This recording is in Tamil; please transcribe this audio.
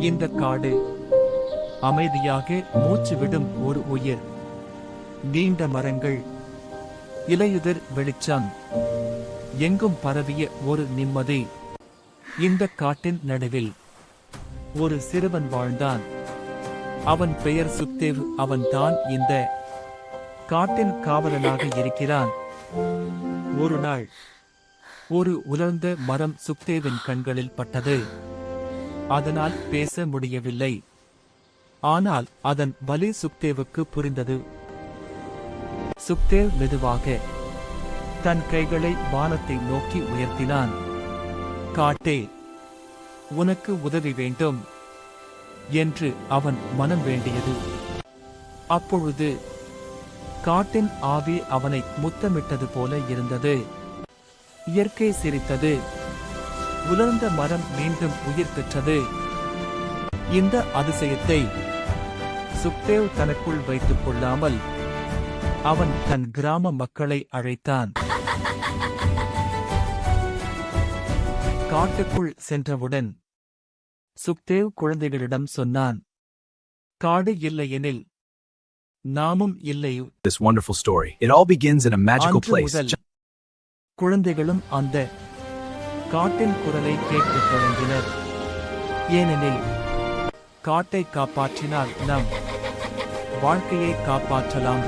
இந்த காடு அமைதியாக மூச்சு விடும் ஒரு உயிர். நீண்ட மரங்கள், இலையுதிர் வெளிச்சம், எங்கும் பரவிய ஒரு நிம்மதி. இந்த காட்டின் நடுவில் ஒரு சிறுவன் வாழ்ந்தான். அவன் பெயர் சுக்தேவ். அவன்தான் இந்த காட்டின் காவலனாக இருக்கிறான். ஒரு நாள் ஒரு உலர்ந்த மரம் சுக்தேவின் கண்களில் பட்டது. அதனால் பேச முடியவில்லை. ஆனால் அதன் வலி சுக்தேவுக்கு புரிந்தது. சுக்தேவ் மெதுவாக தன் கைகளை வானத்தை நோக்கி உயர்த்தினான். காட்டே, உனக்கு உதவி வேண்டும் என்று அவன் மனம் வேண்டியது. அப்பொழுது காட்டின் ஆவி அவனை முத்தமிட்டது போல இருந்தது. இயற்கை சிரித்தது. உலர்ந்த மரம் மீண்டும் உயிர் பெற்றது. இந்த அதிசயத்தை சுக்தேவ் தனக்குள் வைத்துக் கொள்ளாமல் அவன் தன் கிராம மக்களை அழைத்தான். காட்டுக்குள் சென்றவுடன் சுக்தேவ் குழந்தைகளிடம் சொன்னான், காடு இல்லையெனில் நாமும் இல்லை. This wonderful story. It all begins in a magical place. குழந்தைகளும் அந்த காட்டின் குரலை கேட்கத் தொடங்கினர். ஏனெனில் காட்டை காப்பாற்றினால் நம் வாழ்க்கையை காப்பாற்றலாம்.